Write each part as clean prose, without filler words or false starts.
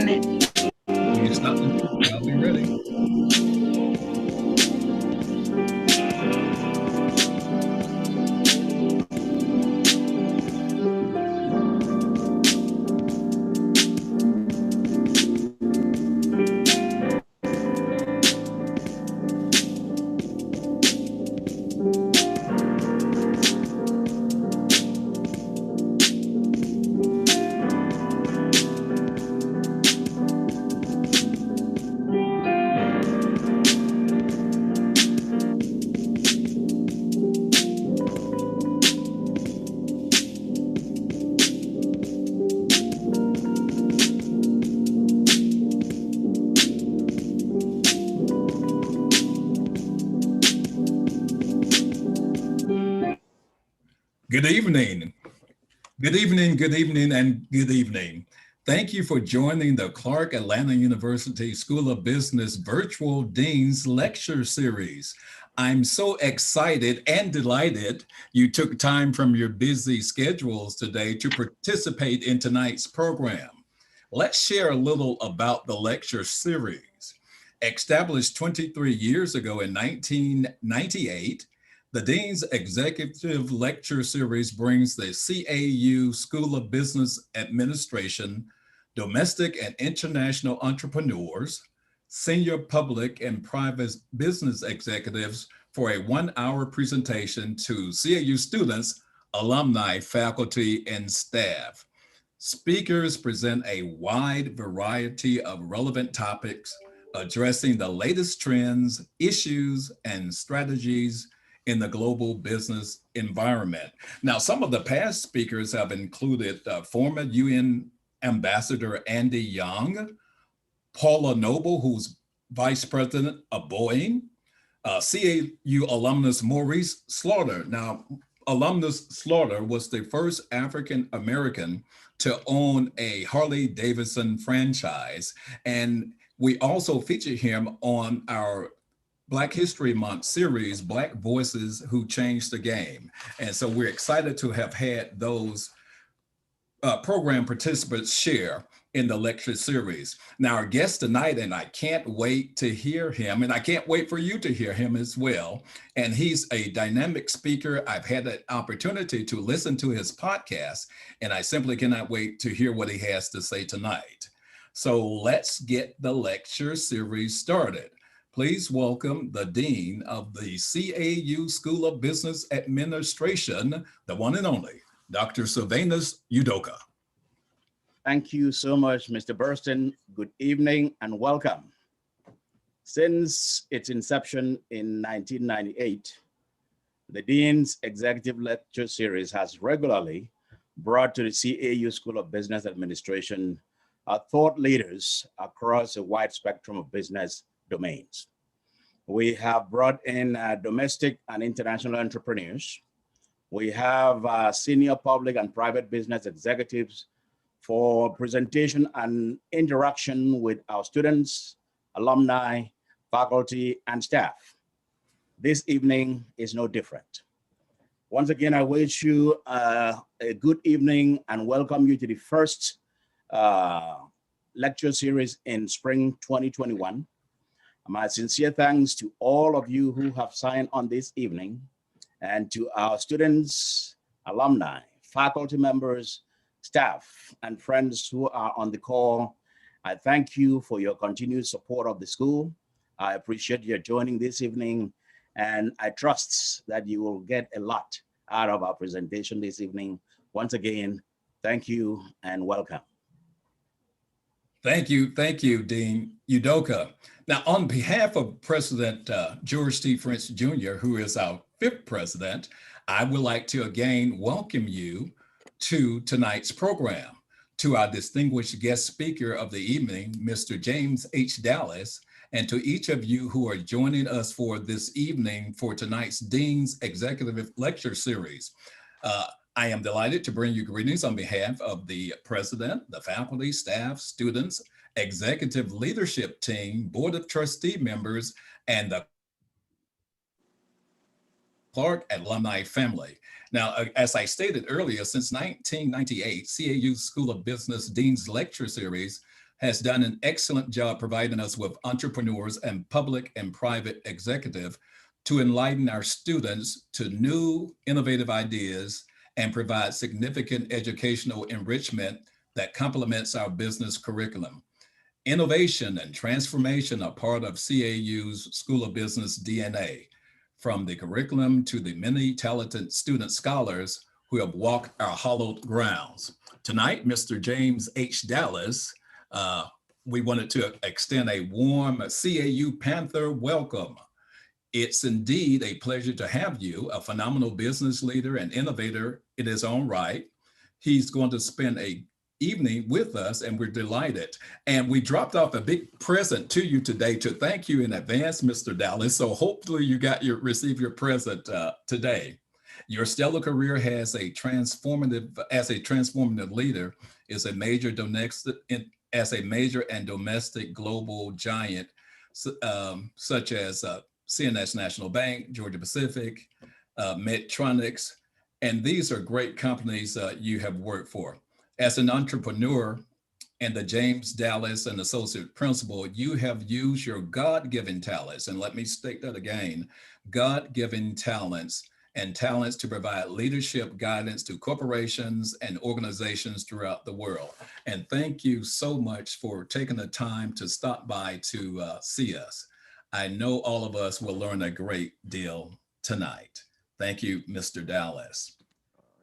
When you stop the music, I'll be ready. Good evening. Good evening, good evening, and good evening. Thank you for joining the Clark Atlanta University School of Business Virtual Dean's Lecture Series. I'm so excited and delighted you took time from your busy schedules today to participate in tonight's program. Let's share a little about the lecture series. Established 23 years ago in 1998, the Dean's Executive Lecture Series brings the CAU School of Business Administration, domestic and international entrepreneurs, senior public and private business executives for a 1 hour presentation to CAU students, alumni, faculty, and staff. Speakers present a wide variety of relevant topics addressing the latest trends, issues, and strategies in the global business environment. Now, some of the past speakers have included former UN Ambassador Andy Young, Paula Noble, who's Vice President of Boeing, CAU alumnus Maurice Slaughter. Now, alumnus Slaughter was the first African American to own a Harley Davidson franchise. And we also feature him on our Black History Month series, Black Voices Who Changed the Game. And so we're excited to have had those program participants share in the lecture series. Now, our guest tonight, and I can't wait to hear him, and I can't wait for you to hear him as well. And he's a dynamic speaker. I've had the opportunity to listen to his podcast, and I simply cannot wait to hear what he has to say tonight. So let's get the lecture series started. Please welcome the Dean of the CAU School of Business Administration, the one and only, Dr. Sylvanus Udoka. Thank you so much, Mr. Burston. Good evening and welcome. Since its inception in 1998, the Dean's Executive Lecture Series has regularly brought to the CAU School of Business Administration thought leaders across a wide spectrum of business domains. We have brought in domestic and international entrepreneurs. We have senior public and private business executives for presentation and interaction with our students, alumni, faculty, and staff. This evening is no different. Once again, I wish you a good evening and welcome you to the first lecture series in spring 2021. My sincere thanks to all of you who have signed on this evening and to our students, alumni, faculty members, staff, and friends who are on the call. I thank you for your continued support of the school. I appreciate your joining this evening, and I trust that you will get a lot out of our presentation this evening. Once again, thank you and welcome. Thank you, Dean Udoka. Now, on behalf of President George T. French Jr., who is our fifth president, I would like to again welcome you to tonight's program. To our distinguished guest speaker of the evening, Mr. James H. Dallas, and to each of you who are joining us for this evening for tonight's Dean's Executive Lecture Series. I am delighted to bring you greetings on behalf of the president, the faculty, staff, students, executive leadership team, board of trustee members, and the Clark alumni family. Now, as I stated earlier, since 1998, CAU School of Business Dean's Lecture Series has done an excellent job providing us with entrepreneurs and public and private executive to enlighten our students to new innovative ideas and provide significant educational enrichment that complements our business curriculum. Innovation and transformation are part of CAU's School of Business DNA, from the curriculum to the many talented student scholars who have walked our hallowed grounds. Tonight, Mr. James H. Dallas, uh, we wanted to extend a warm CAU Panther welcome. It's indeed a pleasure to have you, a phenomenal business leader and innovator in his own right. He's going to spend a evening with us and we're delighted. And we dropped off a big present to you today to thank you in advance, Mr. Dallas. So hopefully you got your receive your present today. Your stellar career has a transformative, as a transformative leader, is a major domestic, as a major and domestic global giant, such as CNS National Bank, Georgia Pacific, Medtronics, and these are great companies you have worked for. As an entrepreneur and the James Dallas and Associate Principal, you have used your God-given talents, and let me state that again, God-given talents and talents to provide leadership guidance to corporations and organizations throughout the world. And thank you so much for taking the time to stop by to see us. I know all of us will learn a great deal tonight. Thank you, Mr. Dallas.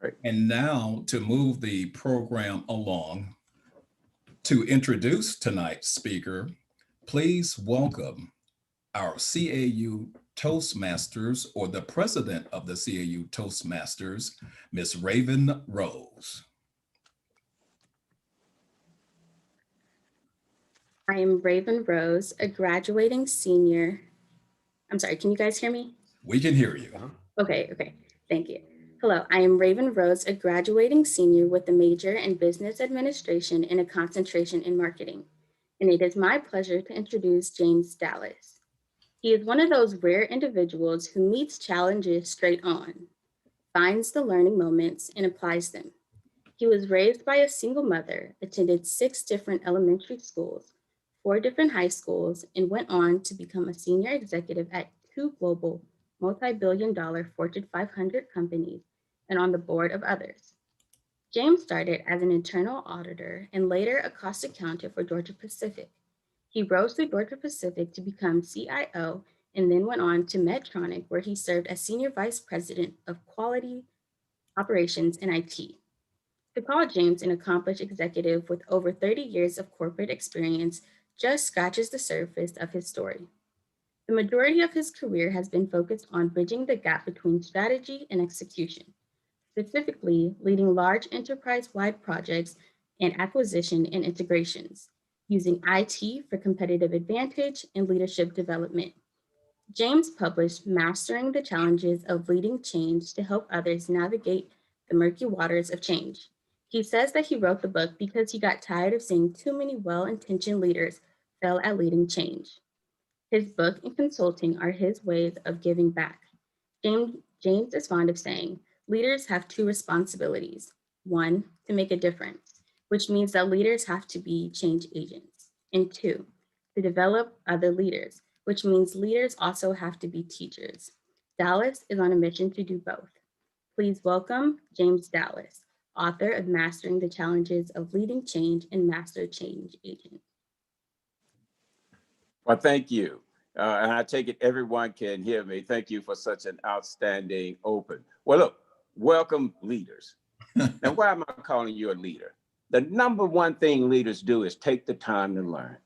Right. And now to move the program along, to introduce tonight's speaker, please welcome our CAU Toastmasters, or the president of the CAU Toastmasters, Ms. Raven Rose. I am Raven Rose, a graduating senior. I'm sorry, can you guys hear me? We can hear you. Okay, thank you. Hello, I am Raven Rose, a graduating senior with a major in business administration and a concentration in marketing. And it is my pleasure to introduce James Dallas. He is one of those rare individuals who meets challenges straight on, finds the learning moments, and applies them. He was raised by a single mother, attended 6 different elementary schools, 4 different high schools, and went on to become a senior executive at 2 global multi-billion-dollar Fortune 500 companies and on the board of others. James started as an internal auditor and later a cost accountant for Georgia Pacific. He rose through Georgia Pacific to become CIO and then went on to Medtronic, where he served as Senior Vice President of Quality Operations and IT. To call James an accomplished executive with over 30 years of corporate experience just scratches the surface of his story. The majority of his career has been focused on bridging the gap between strategy and execution, specifically leading large enterprise-wide projects and acquisition and integrations, using IT for competitive advantage and leadership development. James published Mastering the Challenges of Leading Change to help others navigate the murky waters of change. He says that he wrote the book because he got tired of seeing too many well-intentioned leaders fail at leading change. His book and consulting are his ways of giving back. James is fond of saying, leaders have 2 responsibilities. 1, to make a difference, which means that leaders have to be change agents. And 2, to develop other leaders, which means leaders also have to be teachers. Dallas is on a mission to do both. Please welcome James Dallas, author of Mastering the Challenges of Leading Change and Master Change Agent. Well, thank you. And I take it everyone can hear me. Thank you for such an outstanding open. Well, look, welcome leaders. Now, why am I calling you a leader? The number one thing leaders do is take the time to learn.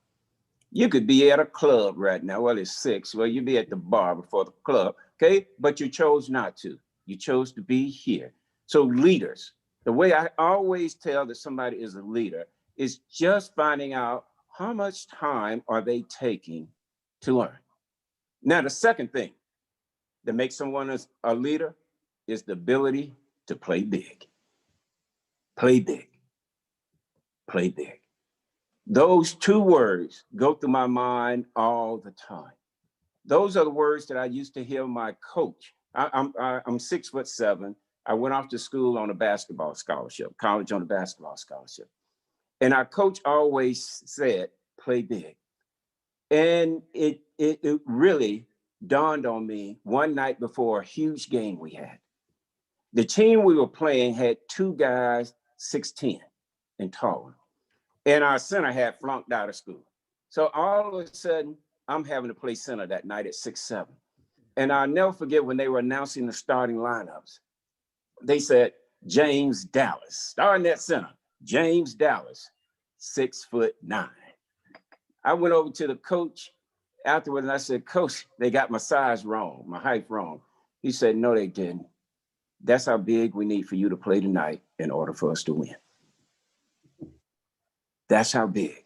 You could be at a club right now. Well, it's 6. Well, you'd be at the bar before the club, okay? But you chose not to. You chose to be here. So leaders, the way I always tell that somebody is a leader is just finding out how much time are they taking to learn. Now, the second thing that makes someone a leader is the ability to play big. Play big. Play big. Those 2 words go through my mind all the time. Those are the words that I used to hear my coach. I'm 6'7". I went off to school on a basketball scholarship, college on a basketball scholarship. And our coach always said, play big. And it really dawned on me one night before a huge game we had. The team we were playing had two guys 6'10" and taller. And our center had flunked out of school. So all of a sudden, I'm having to play center that night at 6'7". And I'll never forget when they were announcing the starting lineups. They said, James Dallas, starting at center, James Dallas, 6'9". I went over to the coach afterwards and I said, Coach, they got my size wrong, my height wrong. He said, no, they didn't. That's how big we need for you to play tonight in order for us to win. That's how big.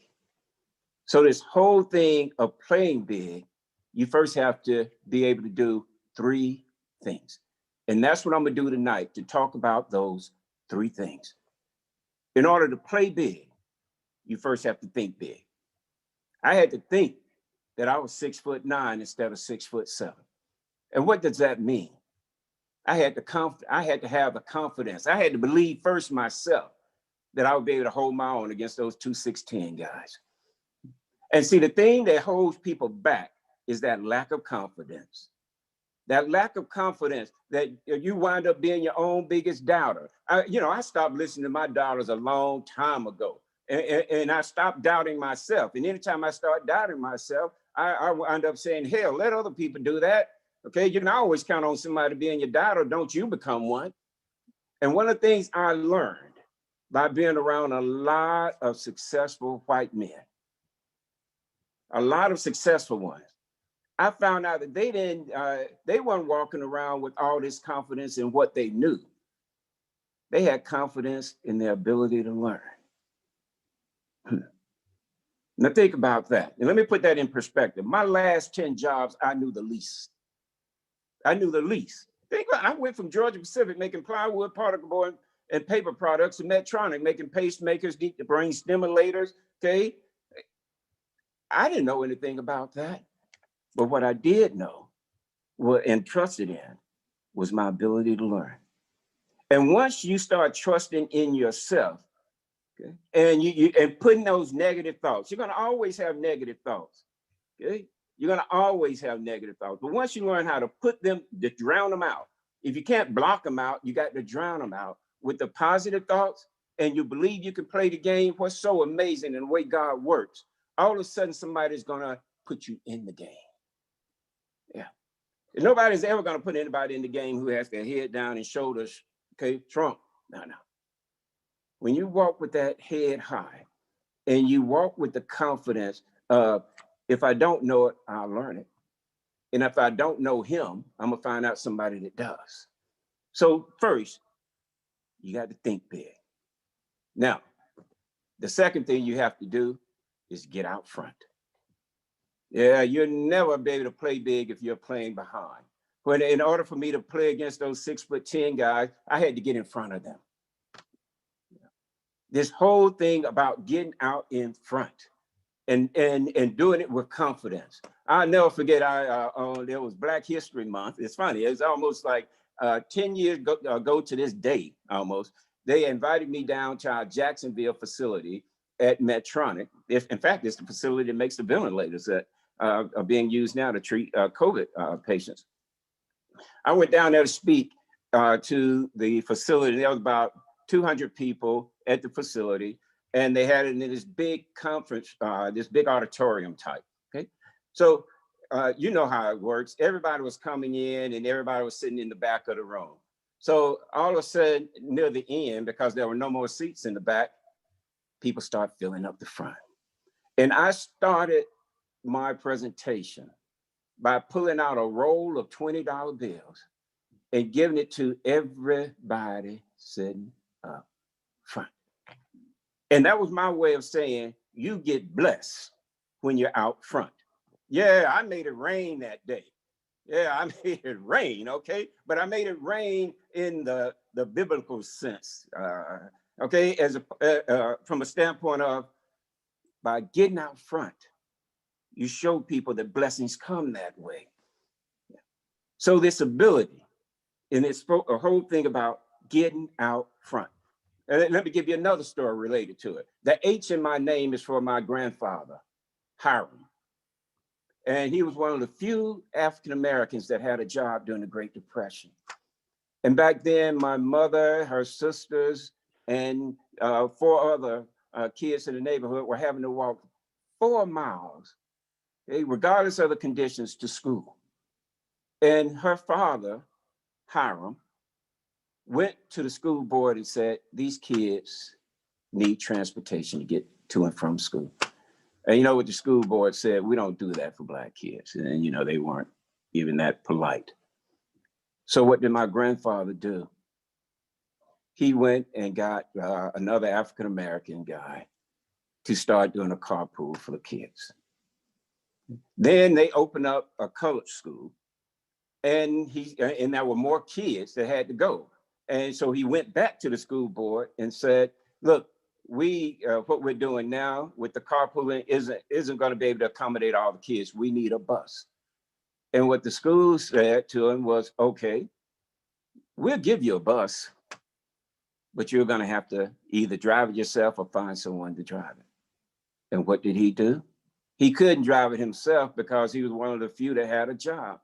So this whole thing of playing big, you first have to be able to do three things. And that's what I'm gonna do tonight, to talk about those three things. In order to play big, you first have to think big. I had to think that I was 6'9" instead of 6'7". And what does that mean? I had to have the confidence. I had to believe first myself that I would be able to hold my own against those two 6'10" guys. And see, the thing that holds people back is that lack of confidence. That lack of confidence that you wind up being your own biggest doubter. I stopped listening to my doubters a long time ago. And I stopped doubting myself. And anytime I start doubting myself, I wind up saying, hell, let other people do that. Okay, you can always count on somebody being your doubter. Don't you become one. And one of the things I learned by being around a lot of successful white men, a lot of successful ones, I found out that they weren't walking around with all this confidence in what they knew. They had confidence in their ability to learn. Now think about that. And let me put that in perspective. My last 10 jobs, I knew the least. Think about it. I went from Georgia Pacific making plywood, particle board, and paper products to Medtronic making pacemakers, deep brain stimulators, okay? I didn't know anything about that. But what I did know and trusted in was my ability to learn. And once you start trusting in yourself, okay, and you putting those negative thoughts, you're gonna always have negative thoughts, okay? You're gonna always have negative thoughts. But once you learn how to put them, to drown them out, if you can't block them out, you got to drown them out with the positive thoughts, and you believe you can play the game. What's so amazing in the way God works, all of a sudden somebody's gonna put you in the game. Yeah. And nobody's ever going to put anybody in the game who has their head down and shoulders, okay, Trump. No. When you walk with that head high and you walk with the confidence of, if I don't know it, I'll learn it. And if I don't know him, I'm going to find out somebody that does. So first, you got to think big. Now, the second thing you have to do is get out front. Yeah, you'll never be able to play big if you're playing behind. When in order for me to play against those 6'10" guys, I had to get in front of them. This whole thing about getting out in front and doing it with confidence. I'll never forget, there was Black History Month. It's funny, it's almost like 10 years ago to this day, almost. They invited me down to our Jacksonville facility at Medtronic. In fact, it's the facility that makes the ventilators that are being used now to treat COVID patients. I went down there to speak to the facility. There was about 200 people at the facility, and they had it in this big conference, this big auditorium type, okay? So you know how it works. Everybody was coming in and everybody was sitting in the back of the room. So all of a sudden, near the end, because there were no more seats in the back, people start filling up the front. And I started my presentation by pulling out a roll of $20 bills and giving it to everybody sitting up front. And that was my way of saying, you get blessed when you're out front. Yeah, I made it rain that day. Yeah, I made it rain, okay? But I made it rain in the biblical sense, okay? From a standpoint of, by getting out front, you show people that blessings come that way. So this ability, and it's a whole thing about getting out front. And let me give you another story related to it. The H in my name is for my grandfather, Hiram. And he was one of the few African-Americans that had a job during the Great Depression. And back then, my mother, her sisters, and 4 other kids in the neighborhood were having to walk 4 miles, regardless of the conditions, to school. And her father, Hiram, went to the school board and said, these kids need transportation to get to and from school. And you know what the school board said? We don't do that for Black kids. And you know, they weren't even that polite. So what did my grandfather do? He went and got another African-American guy to start doing a carpool for the kids. Then they opened up a colored school, and there were more kids that had to go. And so he went back to the school board and said, look, what we're doing now with the carpooling isn't going to be able to accommodate all the kids. We need a bus. And what the school said to him was, okay, we'll give you a bus, but you're going to have to either drive it yourself or find someone to drive it. And what did he do? He couldn't drive it himself because he was one of the few that had a job.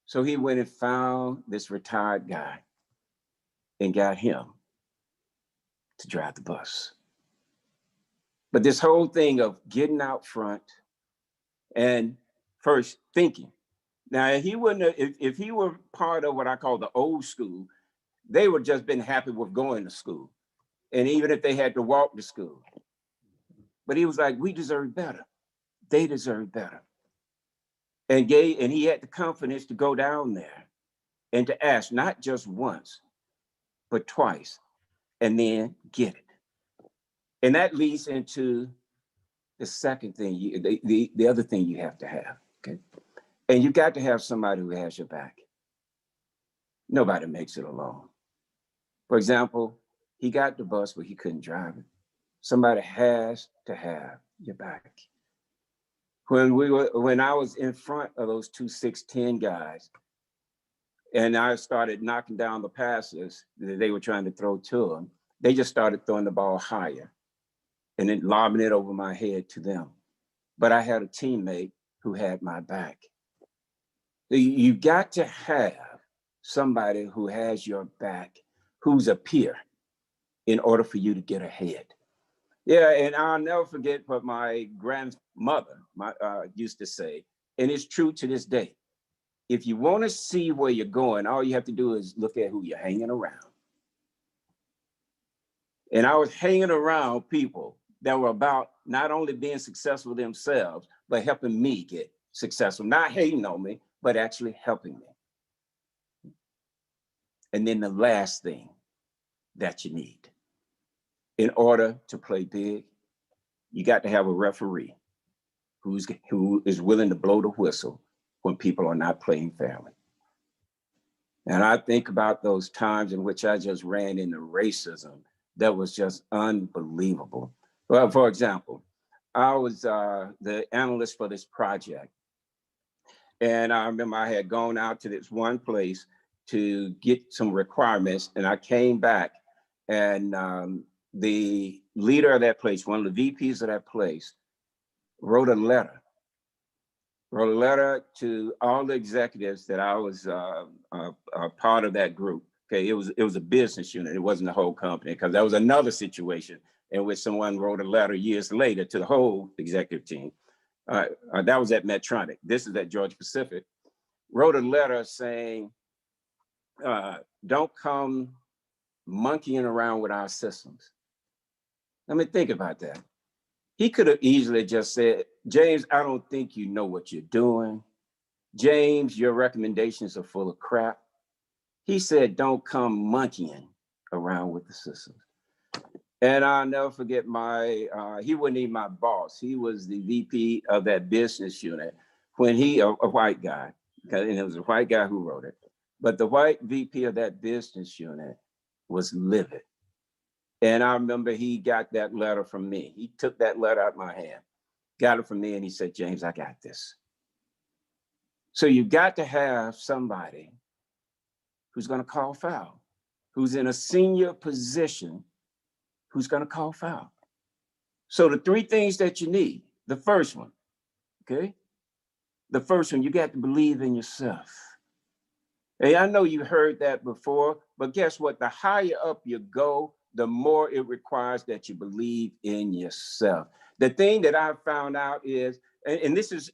So he went and found this retired guy and got him to drive the bus. But this whole thing of getting out front and first thinking. Now, he wouldn't have, if he were part of what I call the old school, they would just been happy with going to school. And even if they had to walk to school. But he was like, we deserve better. They deserve better. And he had the confidence to go down there and to ask not just once, but twice, and then get it. And that leads into the second thing, the other thing you have to have, okay? And you got to have somebody who has your back. Nobody makes it alone. For example, he got the bus, but he couldn't drive it. Somebody has to have your back. When I was in front of those 2 6'10" guys, and I started knocking down the passes that they were trying to throw to them, they just started throwing the ball higher and then lobbing it over my head to them. But I had a teammate who had my back. You got to have somebody who has your back, who's a peer, in order for you to get ahead. Yeah, and I'll never forget what my grandmother used to say, and it's true to this day. If you want to see where you're going, all you have to do is look at who you're hanging around. And I was hanging around people that were about not only being successful themselves, but helping me get successful, not hating on me, but actually helping me. And then the last thing that you need, in order to play big, you got to have a referee who is willing to blow the whistle when people are not playing fairly. And I think about those times in which I just ran into racism that was just unbelievable. Well, for example, I was the analyst for this project. And I remember I had gone out to this one place to get some requirements, and I came back, and the leader of that place, one of the VPs of that place, wrote a letter to all the executives that I was a part of that group. Okay, it was a business unit. It wasn't the whole company, because that was another situation in which someone wrote a letter years later to the whole executive team. That was at Medtronic. This is at Georgia Pacific. Wrote a letter saying, don't come monkeying around with our systems. I mean, think about that. He could have easily just said, James, I don't think you know what you're doing. James, your recommendations are full of crap. He said, don't come monkeying around with the systems. And I'll never forget he wasn't even my boss. He was the VP of that business unit when a white guy, and it was a white guy who wrote it. But the white VP of that business unit was livid. And I remember he got that letter from me. He took that letter out of my hand, got it from me, and he said, James, I got this. So you got to have somebody who's going to call foul, who's in a senior position who's going to call foul. So the three things that you need, the first one, okay? The first one, you got to believe in yourself. Hey, I know you heard that before, but guess what? The higher up you go, the more it requires that you believe in yourself. The thing that I've found out is, and this is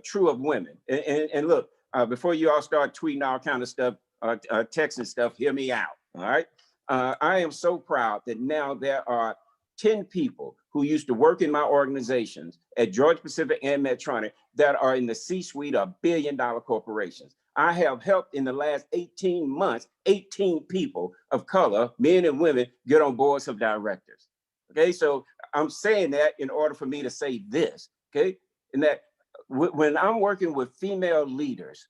true of women, and look, before you all start tweeting all kind of stuff, texting stuff, hear me out, all right? I am so proud that now there are 10 people who used to work in my organizations at Georgia Pacific and Medtronic that are in the C-suite of billion-dollar corporations. I have helped in the last 18 months, 18 people of color, men and women, get on boards of directors. Okay, so I'm saying that in order for me to say this, okay? And that when I'm working with female leaders,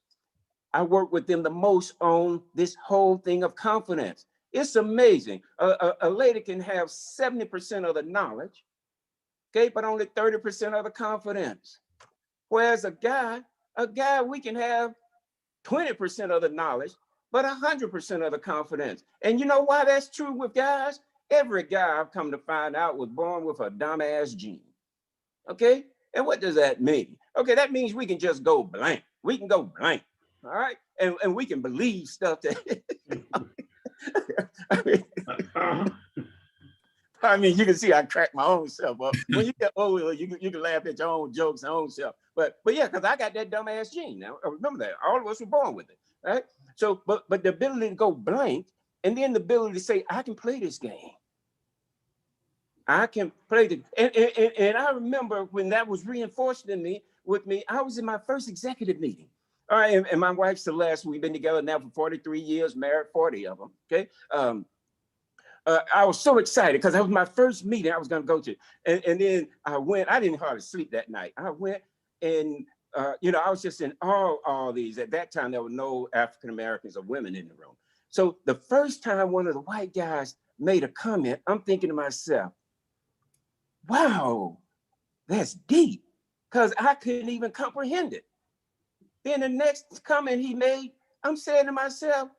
I work with them the most on this whole thing of confidence. It's amazing. A lady can have 70% of the knowledge, okay, but only 30% of the confidence. Whereas a guy, we can have 20% of the knowledge, but 100% of the confidence. And you know why that's true with guys? Every guy I've come to find out was born with a dumbass gene, okay? And what does that mean? Okay, that means we can just go blank. We can go blank, all right? And we can believe stuff that, I mean, you can see I crack my own self up. When you get older, you can laugh at your own jokes and own self. But yeah, because I got that dumbass gene. Now, remember that. All of us were born with it, right? So, but the ability to go blank, and then the ability to say, I can play this game. I can play the, and I remember when that was reinforced in me, I was in my first executive meeting. All right, and my wife Celeste, we've been together now for 43 years, married 40 of them, okay? I was so excited because that was my first meeting I was going to go to. And then I went, I didn't hardly sleep that night. I went and, you know, I was just in all these. At that time, there were no African-Americans or women in the room. So the first time one of the white guys made a comment, I'm thinking to myself, wow, that's deep, because I couldn't even comprehend it. Then the next comment he made, I'm saying to myself,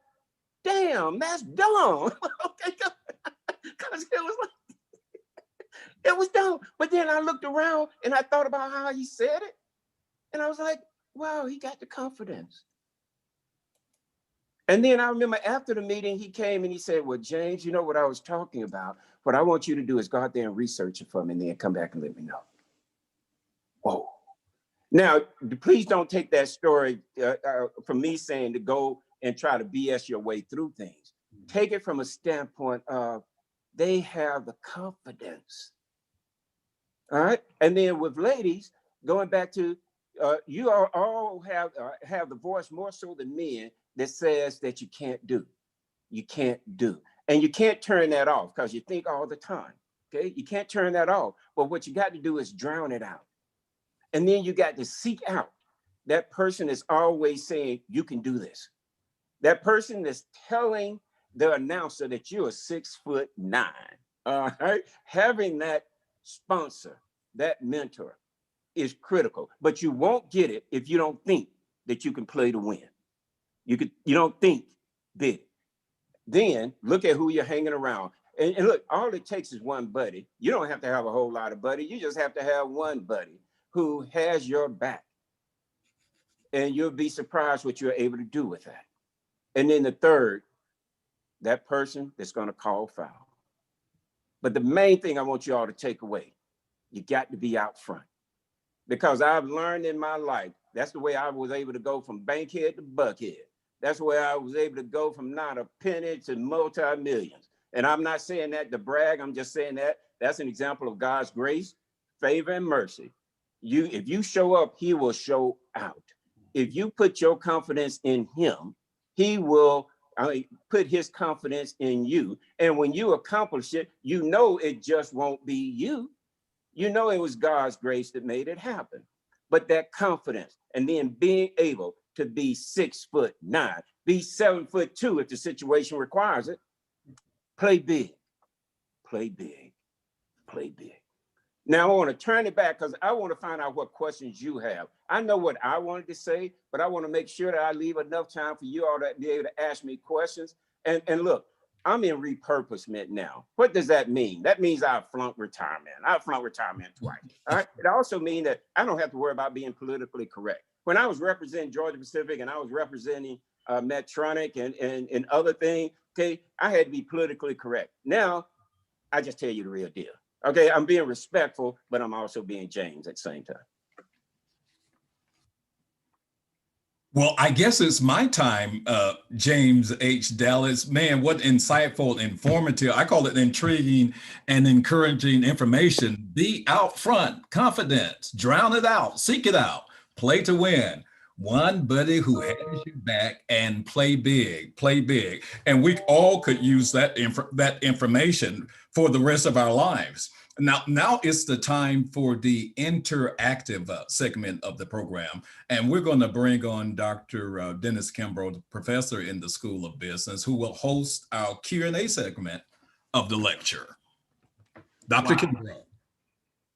damn, that's dumb. Okay, because it was dumb. But then I looked around and I thought about how he said it. And I was like, wow, he got the confidence. And then I remember after the meeting, he came and he said, well, James, you know what I was talking about? What I want you to do is go out there and research it for me and then come back and let me know. Whoa. Now, please don't take that story from me saying to go and try to BS your way through things. Take it from a standpoint of they have the confidence. All right. And then with ladies, going back to you all have the voice more so than men that says that you can't do. You can't do. And you can't turn that off because you think all the time. Okay. You can't turn that off. But what you got to do is drown it out. And then you got to seek out that person that's always saying, you can do this. That person that's telling the announcer that you're 6'9". All right. Having that sponsor, that mentor is critical, but you won't get it if you don't think that you can play to win. You don't think big. Then look at who you're hanging around. And look, all it takes is one buddy. You don't have to have a whole lot of buddy. You just have to have one buddy who has your back. And you'll be surprised what you're able to do with that. And then the third, that person that's going to call foul. But the main thing I want you all to take away, you got to be out front. Because I've learned in my life, that's the way I was able to go from bankhead to buckhead. That's where I was able to go from not a penny to multi-millions. And I'm not saying that to brag. I'm just saying that that's an example of God's grace, favor, and mercy. If you show up, he will show out. If you put your confidence in him, he will put his confidence in you. And when you accomplish it, you know it just won't be you. You know it was God's grace that made it happen. But that confidence, and then being able to be 6'9", be 7'2" if the situation requires it. Play big, play big, play big. Now I want to turn it back because I want to find out what questions you have. I know what I wanted to say, but I want to make sure that I leave enough time for you all to be able to ask me questions. And look, I'm in repurposement now. What does that mean? That means I flunked retirement. I flunked retirement twice. All right. It also means that I don't have to worry about being politically correct. When I was representing Georgia Pacific and I was representing Medtronic and other things, okay, I had to be politically correct. Now, I just tell you the real deal. Okay, I'm being respectful, but I'm also being James at the same time. Well, I guess it's my time, James H. Dallas. Man, what insightful, informative, I call it intriguing and encouraging information. Be out front, confidence, drown it out, seek it out, play to win. One buddy who has your back and play big, play big. And we all could use that information for the rest of our lives. Now it's the time for the interactive segment of the program. And we're going to bring on Dr. Dennis Kimbrough, professor in the School of Business, who will host our Q&A segment of the lecture. Dr. Kimbrough.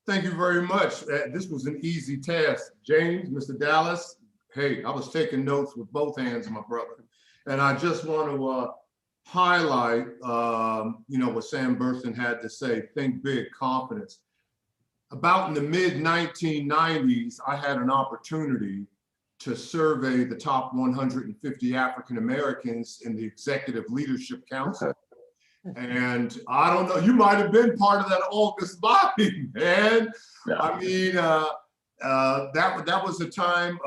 Thank you very much. This was an easy task. James, Mr. Dallas, hey, I was taking notes with both hands, my brother. And I just want to highlight, what Sam Burston had to say, think big, confidence. About in the mid-1990s, I had an opportunity to survey the top 150 African Americans in the Executive Leadership Council. And I don't know, you might have been part of that August body, man. Yeah. I mean, that was a time,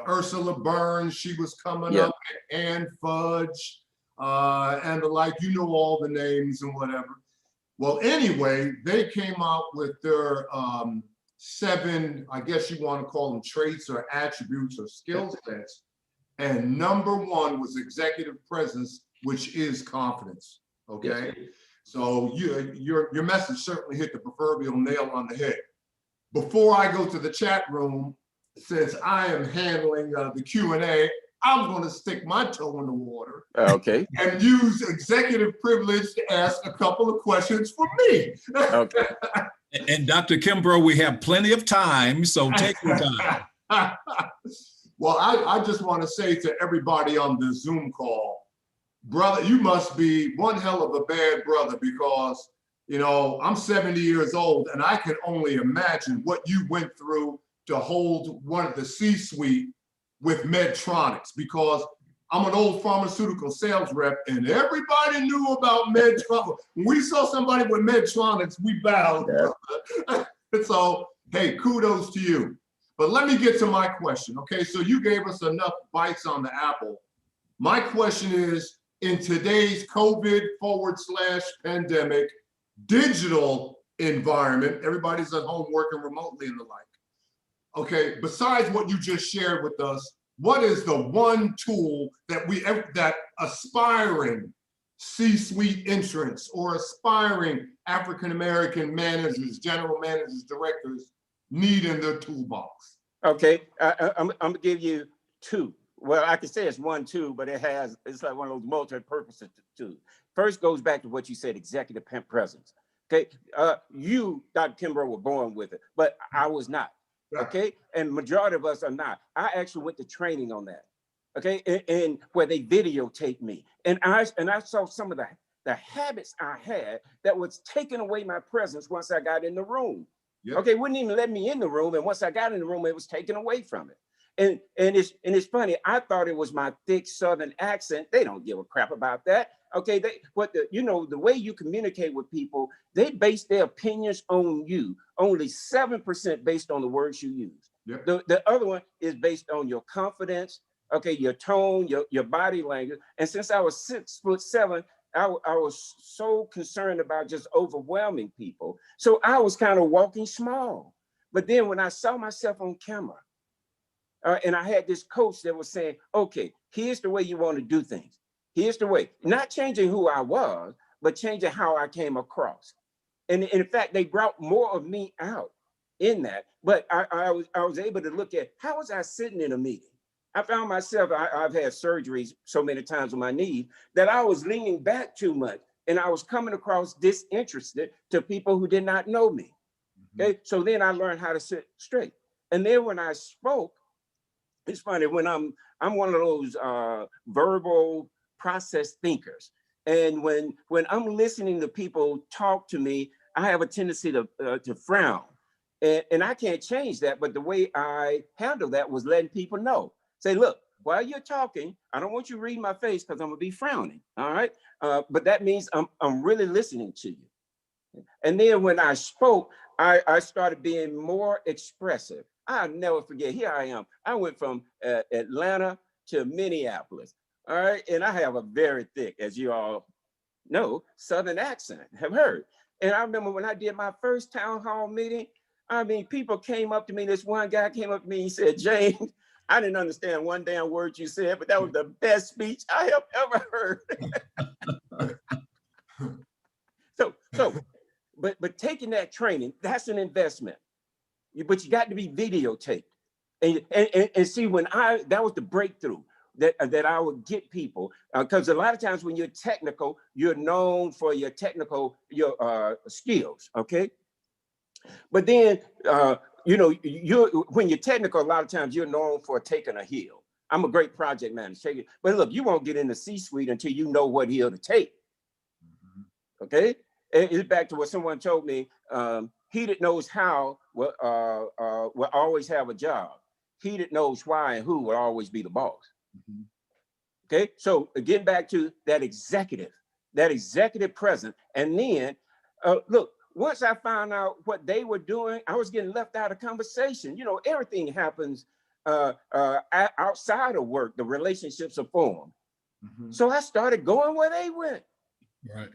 Ursula Burns, she was coming up, Ann Fudge, and the like, all the names and whatever. Well, anyway, they came out with their 7, I guess you want to call them traits or attributes or skill sets. And number 1 was executive presence, which is confidence, okay? Yes. So your message certainly hit the proverbial nail on the head. Before I go to the chat room, since I am handling the Q&A, I'm going to stick my toe in the water. Okay. And use executive privilege to ask a couple of questions for me. Okay. And Dr. Kimbrough, we have plenty of time, so take your time. Well, I just want to say to everybody on the Zoom call, brother, you must be one hell of a bad brother because, I'm 70 years old and I can only imagine what you went through to hold one of the C-suite with Medtronics, because I'm an old pharmaceutical sales rep and everybody knew about Medtronics. When we saw somebody with Medtronics, we bowed. Yeah. So, hey, kudos to you. But let me get to my question, okay? So you gave us enough bites on the apple. My question is, in today's COVID/pandemic digital environment, everybody's at home working remotely and the like. Okay, besides what you just shared with us, what is the one tool that aspiring C-suite entrants or aspiring African-American managers, general managers, directors need in their toolbox? Okay, I'm gonna give you 2. Well, I could say it's 1, 2, but it's like one of those multi-purpose 2. First goes back to what you said, executive presence. Okay, you, Dr. Kimbrough, were born with it, but I was not. Okay, and majority of us are not. I actually went to training on that. Okay, and where they videotaped me, and I saw some of the habits I had that was taking away my presence once I got in the room. Yep. Okay, wouldn't even let me in the room, and once I got in the room, it was taken away from it. And it's funny. I thought it was my thick Southern accent. They don't give a crap about that. Okay, the way you communicate with people, they base their opinions on you. Only 7% based on the words you use. Yep. The other one is based on your confidence. Okay, your tone, your body language. And since I was 6'7", I was so concerned about just overwhelming people. So I was kind of walking small. But then when I saw myself on camera, and I had this coach that was saying, okay, here's the way you want to do things. Here's the way, not changing who I was, but changing how I came across. And in fact, they brought more of me out in that. But I was able to look at how was I sitting in a meeting? I found myself, I've had surgeries so many times on my knees that I was leaning back too much and I was coming across disinterested to people who did not know me. Okay, so then I learned how to sit straight. And then when I spoke, it's funny when I'm one of those verbal process thinkers. And when I'm listening to people talk to me, I have a tendency to frown. And I can't change that. But the way I handle that was letting people know. Say, look, while you're talking, I don't want you to read my face because I'm gonna be frowning. All right. But that means I'm really listening to you. And then when I spoke, I started being more expressive. I'll never forget. Here I am. I went from Atlanta to Minneapolis. All right. And I have a very thick, as you all know, Southern accent, have heard. And I remember when I did my first town hall meeting, I mean, people came up to me. This one guy came up to me. He said, James, I didn't understand one damn word you said, but that was the best speech I have ever heard. But taking that training, that's an investment. But you got to be videotaped. And see, that was the breakthrough that I would get people, because a lot of times when you're technical, you're known for your skills, okay? But then, when you're technical, a lot of times you're known for taking a hill. I'm a great project manager, but look, you won't get in the C-suite until you know what hill to take, okay? It's back to what someone told me, he that knows how will always have a job. He that knows why and who will always be the boss. Okay, so getting back to that executive presence. And then, look, once I found out what they were doing, I was getting left out of conversation. You know, everything happens outside of work. The relationships are formed. So I started going where they went. Right.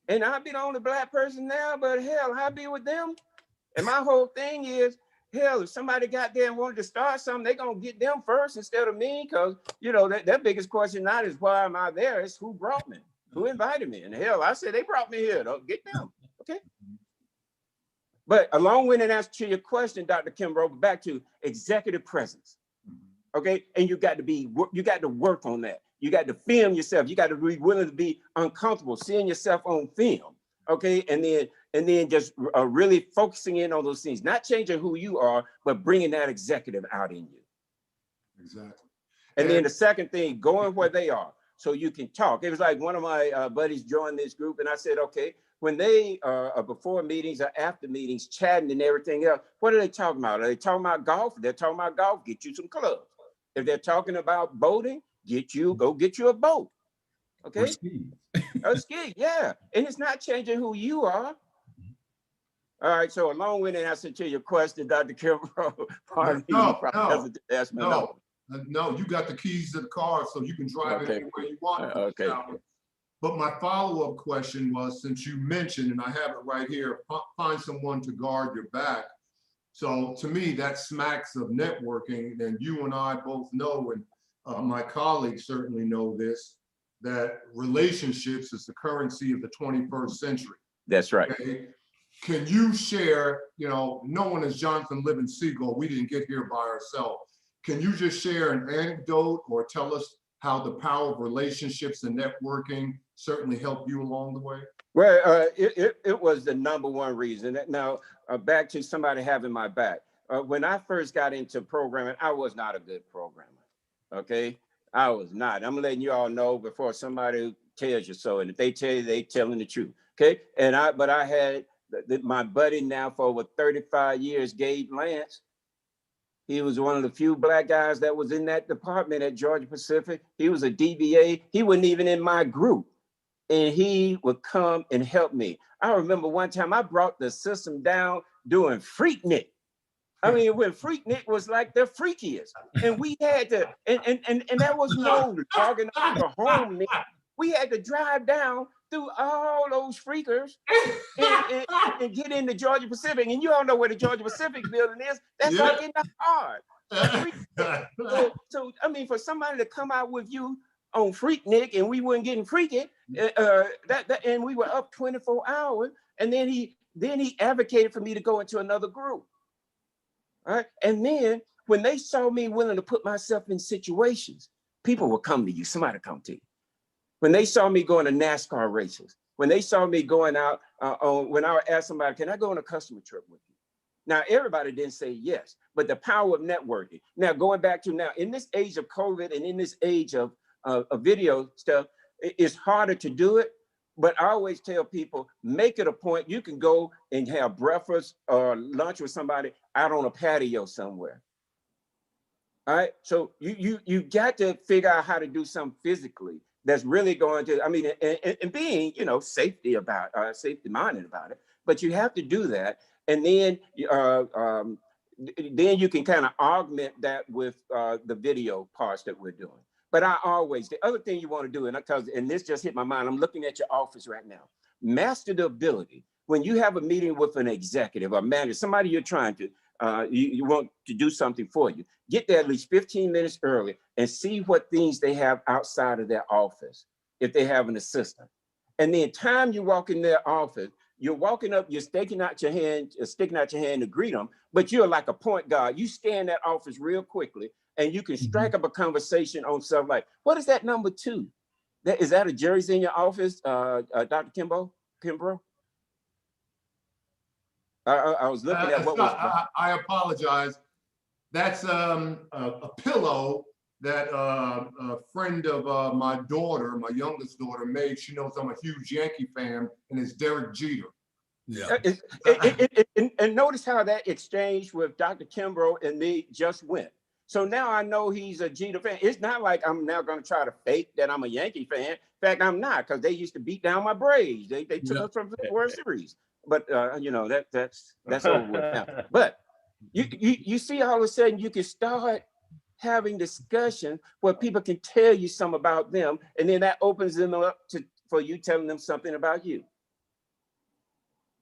And I be the only Black person now, but hell, I be with them. And my whole thing is, hell, if somebody got there and wanted to start something, they're going to get them first instead of me. Because, you know, their biggest question not is why am I there? It's who brought me, who invited me. And hell, I said, they brought me here. Don't get them. Okay. But a long-winded answer to your question, Dr. Kimbrough, back to executive presence. Okay. And you got to work on that. You got to film yourself. You got to be willing to be uncomfortable, seeing yourself on film. Okay. And then just really focusing in on those things, not changing who you are, but bringing that executive out in you. Exactly. And then the second thing, going where they are so you can talk. It was like one of my buddies joined this group and I said, okay, when they are before meetings or after meetings, chatting and everything else, what are they talking about? Are they talking about golf? If they're talking about golf, get you some clubs. If they're talking about boating, go get you a boat. Okay. Or ski. Ski, yeah. And it's not changing who you are. All right, so a long-winded answer to your question, Dr. Kimbrough. No, you got the keys to the car, so you can drive it anywhere you want. Okay. But my follow-up question was, since you mentioned, and I have it right here, find someone to guard your back. So to me, that smacks of networking, and you and I both know, and my colleagues certainly know this, that relationships is the currency of the 21st century. That's right. Okay? Can you share, you know, no one is Jonathan Living Seagull, we didn't get here by ourselves. Can you just share an anecdote or tell us how the power of relationships and networking certainly helped you along the way? Well, it was the number one reason. Now, back to somebody having my back. When I first got into programming, I was not a good programmer, okay? I was not. I'm letting you all know before somebody tells you so. And if they tell you, they telling the truth, okay? But I had my buddy now for over 35 years, Gabe Lance. He was one of the few Black guys that was in that department at Georgia Pacific. He was a DBA. He wasn't even in my group. And he would come and help me. I remember one time I brought the system down doing Freaknik. I mean, when Freaknik was like the freakiest. And we had to, and there was no logging up for home. We had to drive down through all those freakers and get into Georgia Pacific. And you all know where the Georgia Pacific building is. That's like in the heart. So, I mean, for somebody to come out with you on Freaknik and we weren't getting freaky, and we were up 24 hours. And then he advocated for me to go into another group. All right. And then when they saw me willing to put myself in situations, people would come to you. Somebody come to you. When they saw me going to NASCAR races, when they saw me going out when I would ask somebody, can I go on a customer trip with you? Now, everybody didn't say yes, but the power of networking. Now, going back to now, in this age of COVID and in this age of video stuff, it's harder to do it. But I always tell people, make it a point. You can go and have breakfast or lunch with somebody out on a patio somewhere. All right. So you got to figure out how to do something physically that's really going to, I mean, and being, you know, safety minded about it. But you have to do that. And then you can kind of augment that with the video parts that we're doing. But the other thing you want to do, and this just hit my mind, I'm looking at your office right now. Master the ability. When you have a meeting with an executive or manager, somebody you're trying to, you want to do something for you, get there at least 15 minutes early and see what things they have outside of their office, if they have an assistant. And the time you walk in their office, you're walking up, you're sticking out your hand to greet them, but you're like a point guard. You scan that office real quickly and you can strike up a conversation on stuff like, what is that number 2? Is that a jersey in your office, Dr. Kimbrough? I was looking at what was. I apologize. That's a pillow that a friend of my daughter, my youngest daughter, made. She knows I'm a huge Yankee fan, and it's Derek Jeter. Yeah. And notice how that exchange with Dr. Kimbrough and me just went. So now I know he's a Jeter fan. It's not like I'm now going to try to fake that I'm a Yankee fan. In fact, I'm not, because they used to beat down my Braves. They took us from the World Series. But you know, that's over with now. But you see, all of a sudden you can start having discussion where people can tell you something about them, and then that opens them up for you telling them something about you.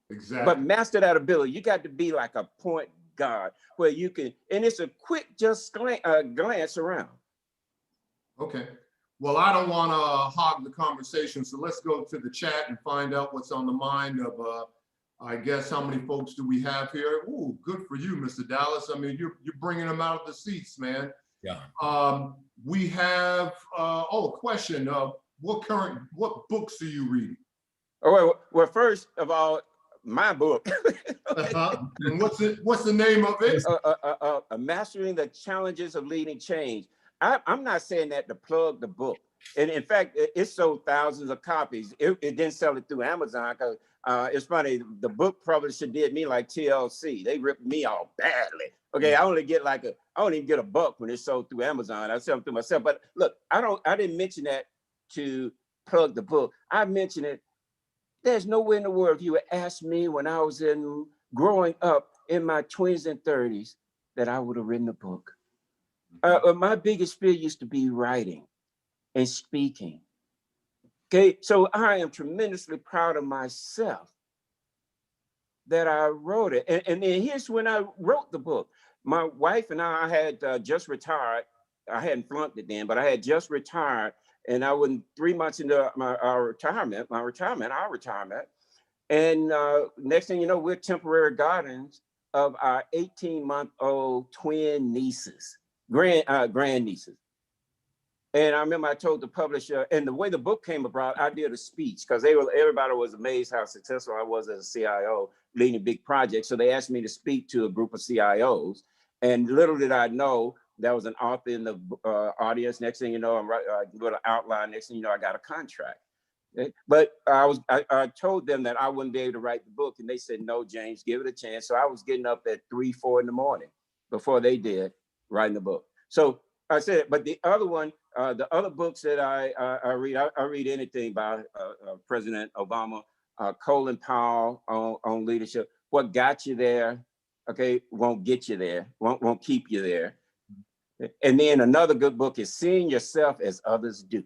Exactly. But master that ability. You got to be like a point guard where you can, and it's a quick just glance around. Okay. Well, I don't want to hog the conversation, so let's go to the chat and find out what's on the mind of, I guess, how many folks do we have here? Ooh, good for you, Mr. Dallas. I mean, you're bringing them out of the seats, man. Yeah. We have, a question. What books are you reading? Oh, well, first of all, my book. And what's the name of it? Mastering the Challenges of Leading Change. I'm not saying that to plug the book. And in fact, it sold thousands of copies. It didn't sell it through Amazon because it's funny, the book publisher did me like TLC. They ripped me off badly. Okay, I only even get a buck when it's sold through Amazon. I sell them through myself. But look, I didn't mention that to plug the book. I mentioned it. There's nowhere in the world, if you would ask me when I was growing up in my 20s and 30s, that I would have written a book. My biggest fear used to be writing and speaking. Okay, so I am tremendously proud of myself that I wrote it. And then here's when I wrote the book. My wife and I had just retired. I hadn't flunked it then, but I had just retired. And I was 3 months into our retirement. And next thing you know, we're temporary guardians of our 18-month-old twin nieces, grand nieces. And I remember I told the publisher, and the way the book came about, I did a speech because everybody was amazed how successful I was as a CIO leading big projects. So they asked me to speak to a group of CIOs. And little did I know, there was an author in the audience. Next thing you know, I'm going to outline. Next thing you know, I got a contract. Okay? But I told them that I wouldn't be able to write the book. And they said, no, James, give it a chance. So I was getting up at 3, 4 in the morning before they did writing the book. So I said, but the other one, the other books that I read anything by President Obama, Colin Powell on leadership. What got you there, okay, won't get you there, won't keep you there. And then another good book is Seeing Yourself as Others Do.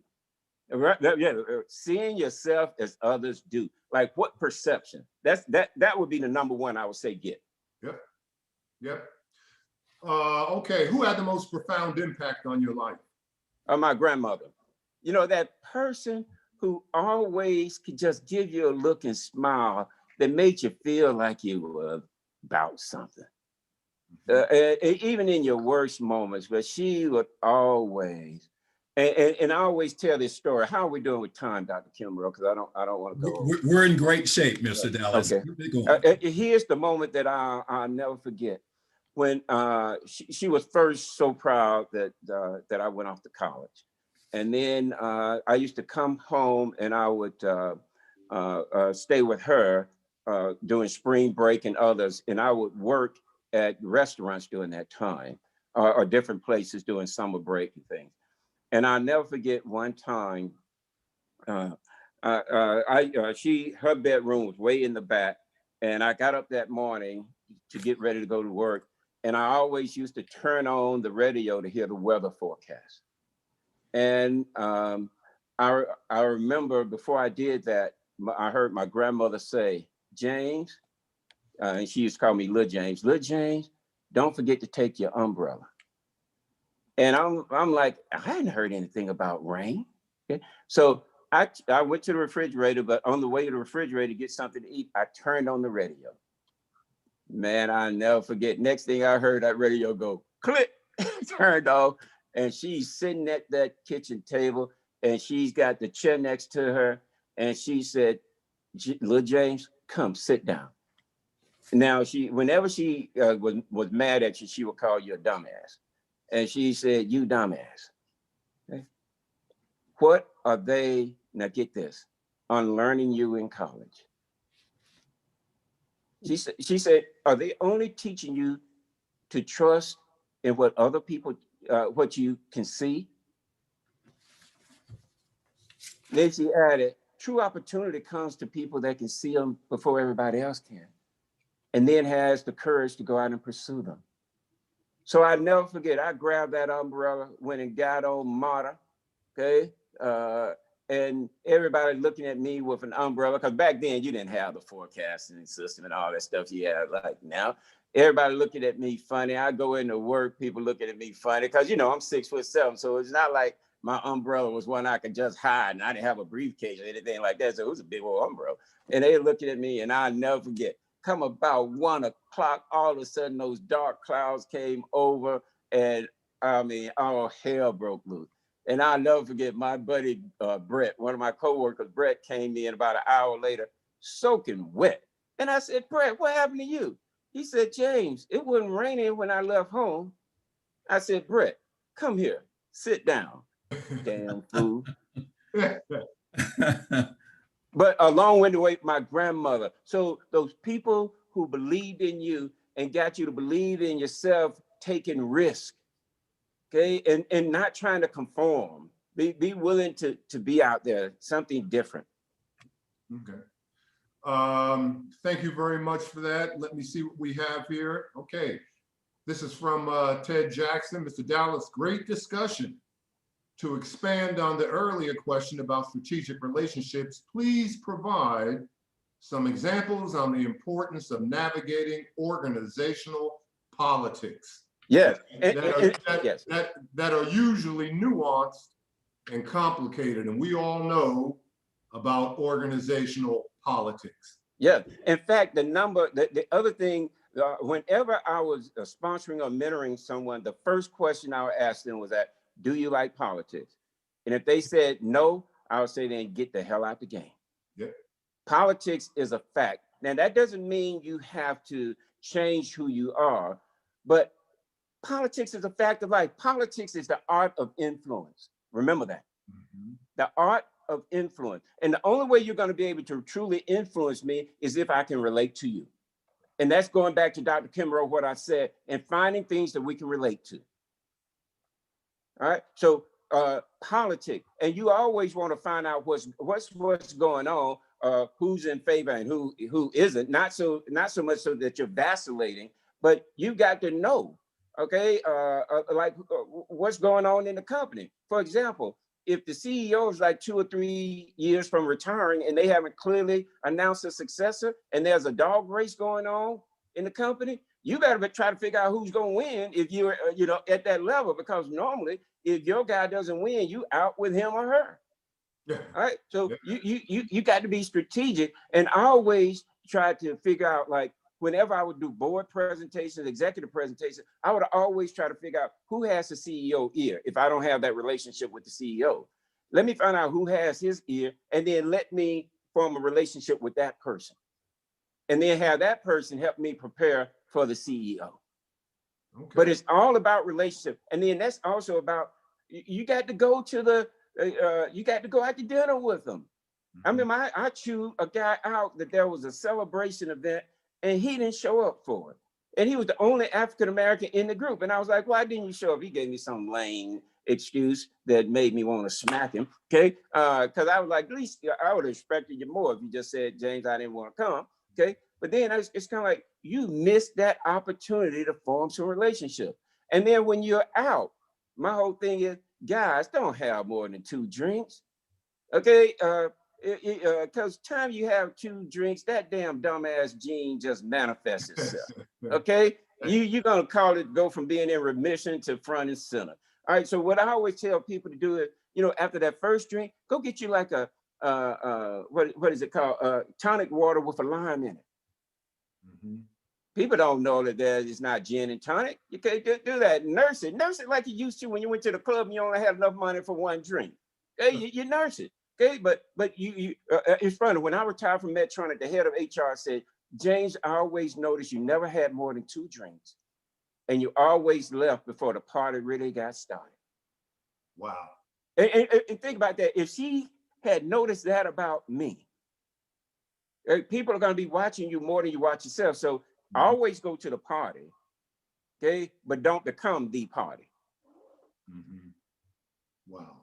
Right? Yeah, seeing yourself as others do. Like what perception? That would be the number one I would say get. Yep. Okay, who had the most profound impact on your life? My grandmother. You know, that person who always could just give you a look and smile that made you feel like you were about something. Even in your worst moments, but she would always. And I always tell this story. How are we doing with time, Dr. Kimbrough? Because I don't want to go. We're in great shape, Mr. Dallas. Okay. Keep it going. Here's the moment that I'll never forget. When she was first so proud that I went off to college. And then I used to come home and I would stay with her during spring break and others. And I would work at restaurants during that time or different places during summer break and things. And I'll never forget one time, her bedroom was way in the back. And I got up that morning to get ready to go to work. And I always used to turn on the radio to hear the weather forecast. And I remember before I did that, I heard my grandmother say, James, and she used to call me Lil James, don't forget to take your umbrella. And I'm like, I hadn't heard anything about rain. Okay. So I went to the refrigerator, but on the way to the refrigerator to get something to eat, I turned on the radio. Man, I'll never forget. Next thing I heard, that radio go click, turned off. And she's sitting at that kitchen table and she's got the chair next to her. And she said, Lil James, come sit down. Now, whenever she was mad at you, she would call you a dumbass. And she said, you dumbass. Okay. What are they, now get this, unlearning you in college? She said, are they only teaching you to trust in what other people, what you can see? Then she added, true opportunity comes to people that can see them before everybody else can, and then has the courage to go out and pursue them. So I never forget, I grabbed that umbrella, went and got on Marta, okay? And everybody looking at me with an umbrella, because back then you didn't have the forecasting system and all that stuff you have like now. Everybody looking at me funny. I go into work, people looking at me funny, because I'm 6'7", so it's not like my umbrella was one I could just hide, and I didn't have a briefcase or anything like that, so it was a big old umbrella. And they looking at me, and I'll never forget. Come about 1 o'clock, all of a sudden those dark clouds came over, and I mean, all hell broke loose. And I'll never forget my buddy Brett, one of my coworkers, Brett, came in about an hour later, soaking wet. And I said, Brett, what happened to you? He said, James, it wasn't raining when I left home. I said, Brett, come here, sit down, damn fool. But along with the way, my grandmother. So those people who believed in you and got you to believe in yourself, taking risk, okay, and not trying to conform. Be willing to be out there, something different. Okay. Thank you very much for that. Let me see what we have here. Okay. This is from Ted Jackson. Mr. Dallas, great discussion. To expand on the earlier question about strategic relationships, please provide some examples on the importance of navigating organizational politics. Yes. That are usually nuanced and complicated, and we all know about organizational politics. Yeah. In fact, the other thing, whenever I was sponsoring or mentoring someone, the first question I would ask them was that, do you like politics? And if they said no, I would say then get the hell out the game. Yep. Politics is a fact. Now that doesn't mean you have to change who you are, but politics is a fact of life. Politics is the art of influence. Remember that. Mm-hmm. The art of influence. And the only way you're going to be able to truly influence me is if I can relate to you. And that's going back to Dr. Kimbrough, what I said, and finding things that we can relate to. All right. So politics, and you always want to find out what's going on, who's in favor and who isn't. Not so much so that you're vacillating, but you got to know, okay, what's going on in the company. For example, if the CEO is like 2 or 3 years from retiring and they haven't clearly announced a successor, and there's a dog race going on in the company, you got to try to figure out who's going to win if you're, at that level, because normally if your guy doesn't win, you out with him or her. Yeah. All right. So yeah. You got to be strategic, and I always try to figure out, like, whenever I would do board presentations, executive presentations, I would always try to figure out who has the CEO ear. If I don't have that relationship with the CEO, let me find out who has his ear, and then let me form a relationship with that person. And then have that person help me prepare for the CEO. Okay. But it's all about relationship. And then that's also about, you got to go to the, you got to go out to dinner with them. I mean, I chewed a guy out that there was a celebration event and he didn't show up for it. And he was the only African-American in the group. And I was like, why didn't you show up? He gave me some lame excuse that made me want to smack him. Okay. Because I was like, at least I would have expected you more if you just said, James, I didn't want to come. Okay. But then it's kind of like you missed that opportunity to form some relationship. And then when you're out, my whole thing is, guys, don't have more than 2 drinks. Okay. Because time you have 2 drinks, that damn dumbass gene just manifests itself. Okay. You're going to call it, go from being in remission to front and center. All right. So what I always tell people to do is, after that first drink, go get you like a, what is it called? Tonic water with a lime in it. People don't know that it's not gin and tonic. You can't do that. Nurse it like you used to when you went to the club and you only had enough money for 1 drink. Okay, you nurse it. Okay, but it's funny. When I retired from Medtronic, the head of HR said, James, I always noticed you never had more than 2 drinks, and you always left before the party really got started. Wow. And think about that. If she had noticed that about me, people are going to be watching you more than you watch yourself. So always go to the party, okay? But don't become the party. Wow.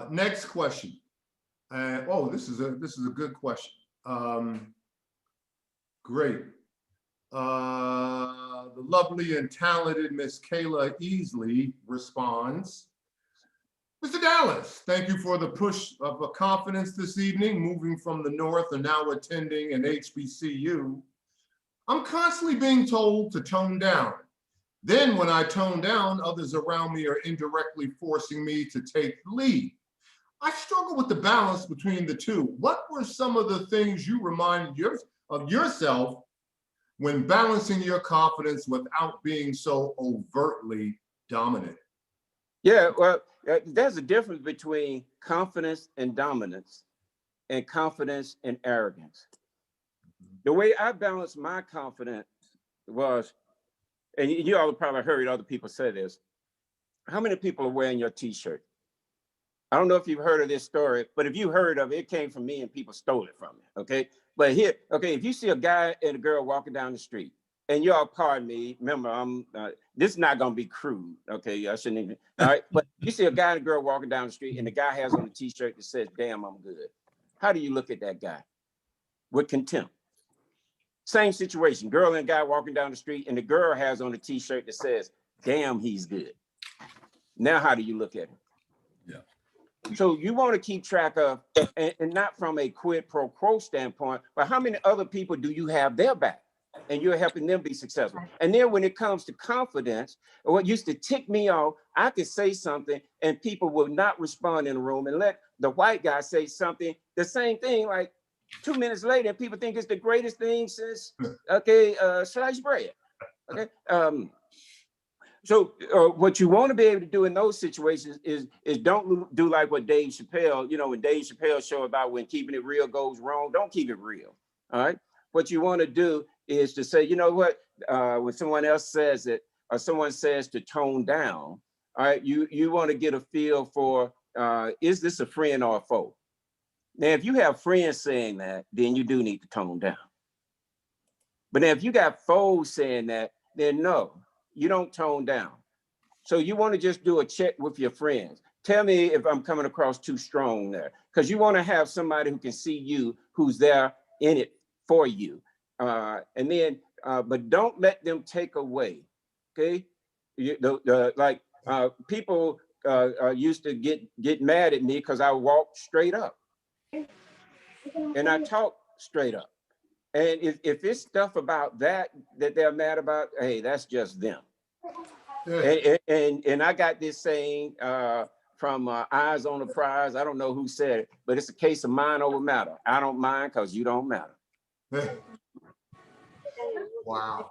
Next question. This is a good question. Great. The lovely and talented Miss Kayla Easley responds, Mr. Dallas, thank you for the push of confidence this evening, moving from the North and now attending an HBCU. I'm constantly being told to tone down. Then when I tone down, others around me are indirectly forcing me to take lead. I struggle with the balance between the two. What were some of the things you reminded of yourself when balancing your confidence without being so overtly dominant? Yeah, well, there's a difference between confidence and dominance and confidence and arrogance. The way I balanced my confidence was, and you all probably heard other people say this, how many people are wearing your t-shirt? I don't know if you've heard of this story, but if you heard of it, it came from me and people stole it from me, okay? But here, okay, if you see a guy and a girl walking down the street, and y'all pardon me, remember, this is not gonna be crude, okay? I shouldn't even, all right? But you see a guy and a girl walking down the street and the guy has on a t-shirt that says, damn, I'm good. How do you look at that guy? With contempt. Same situation, girl and guy walking down the street and the girl has on a t-shirt that says, damn, he's good. Now, how do you look at him? Yeah. So you want to keep track of, and not from a quid pro quo standpoint, but how many other people do you have their back? And you're helping them be successful. And then when it comes to confidence, what used to tick me off, I could say something and people will not respond in the room and let the white guy say something, the same thing, like 2 minutes later, people think it's the greatest thing since, okay, sliced bread, okay? So what you want to be able to do in those situations is don't do like what Dave Chappelle, when Dave Chappelle show about when keeping it real goes wrong, don't keep it real, all right? What you want to do is to say, you know what, when someone else says it, or someone says to tone down, all right, you want to get a feel for, is this a friend or a foe? Now, if you have friends saying that, then you do need to tone down. But now if you got foes saying that, then no, you don't tone down. So you want to just do a check with your friends. Tell me if I'm coming across too strong there, because you want to have somebody who can see you, who's there in it for you. And then, but don't let them take away, okay? People used to get mad at me because I walked straight up. And I talk straight up. And if it's stuff about that they're mad about, hey, that's just them. Yeah. And I got this saying from Eyes on the Prize. I don't know who said it, but it's a case of mind over matter. I don't mind because you don't matter. Wow.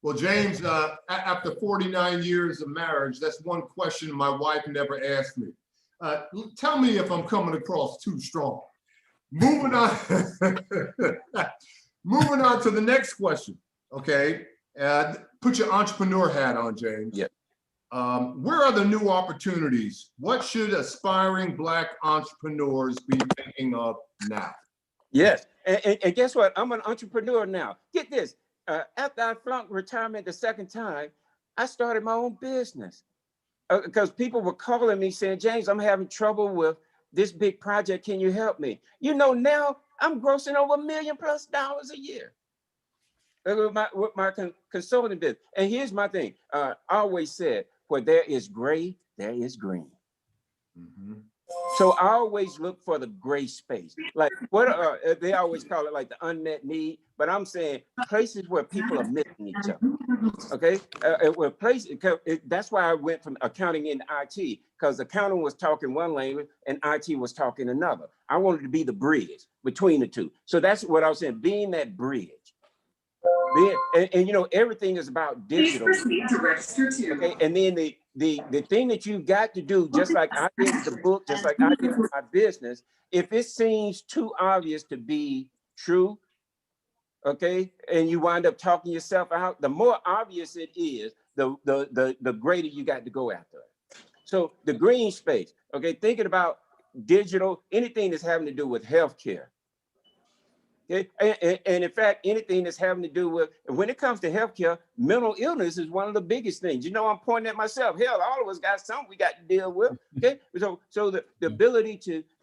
Well, James, after 49 years of marriage, that's one question my wife never asked me. Tell me if I'm coming across too strong. Moving on, moving on to the next question. Okay, put your entrepreneur hat on, James. Yeah. Where are the new opportunities? What should aspiring Black entrepreneurs be thinking of now? Yes, and guess what? I'm an entrepreneur now. Get this. After I flunked retirement the second time, I started my own business because people were calling me saying, James, I'm having trouble with this big project. Can you help me? You know, now I'm grossing over $1 million+ a year with my consulting business. And here's my thing. I always said, where there is gray, there is green. Mm-hmm. So I always look for the gray space. Like what they always call it like the unmet need, but I'm saying places where people are missing each other. Okay, where places, that's why I went from accounting into IT, because accounting was talking one language and IT was talking another. I wanted to be the bridge between the two. So that's what I was saying, being that bridge. And you know, everything is about digital. Please proceed to register too. Okay, and then the thing that you got to do, just like I did with the book, just like I did with my business, if it seems too obvious to be true, okay, and you wind up talking yourself out, the more obvious it is, the greater you got to go after it. So the green space, okay, thinking about digital, anything that's having to do with healthcare. Okay? And in fact, anything that's having to do with, when it comes to healthcare, mental illness is one of the biggest things. You know, I'm pointing at myself. Hell, all of us got something we got to deal with. Okay, so the ability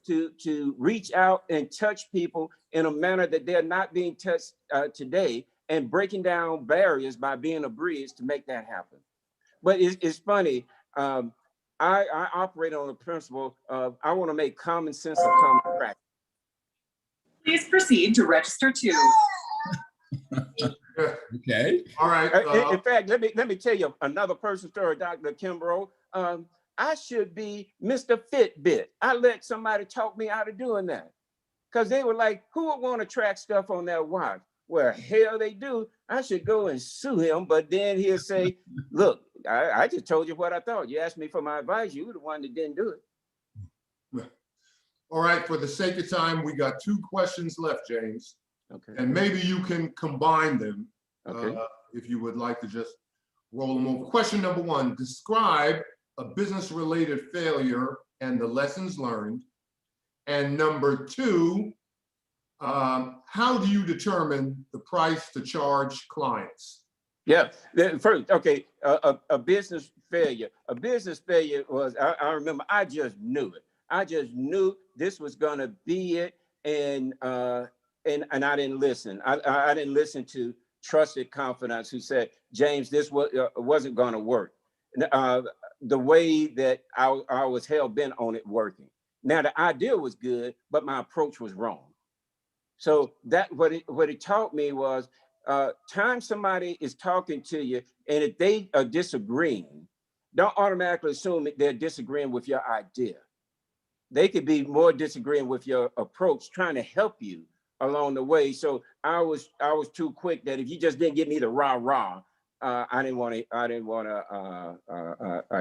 to reach out and touch people in a manner that they're not being touched today, and breaking down barriers by being a bridge to make that happen. But it's funny. I operate on the principle of I want to make common sense a common practice. Please proceed to register too. Okay. All right. In fact, let me tell you another person's story, Dr. Kimbrough. I should be Mr. Fitbit. I let somebody talk me out of doing that because they were like, who would want to track stuff on their watch? Well, hell, they do. I should go and sue him. But then he'll say, look, I just told you what I thought. You asked me for my advice. You were the one that didn't do it. All right, for the sake of time, we got 2 questions left, James. Okay. And maybe you can combine them Okay. if you would like to just roll them over. Question number 1, describe a business-related failure and the lessons learned. And number 2, how do you determine the price to charge clients? Yeah, first, okay, a business failure. A business failure was, I remember, I just knew it. I just knew this was gonna be it, and I didn't listen. I didn't listen to trusted confidants who said, James, this wasn't gonna work. The way that I was hell bent on it working. Now the idea was good, but my approach was wrong. So that what it taught me was, time somebody is talking to you, and if they are disagreeing, don't automatically assume that they're disagreeing with your idea. They could be more disagreeing with your approach, trying to help you along the way. So I was too quick that if you just didn't give me the rah, I didn't want to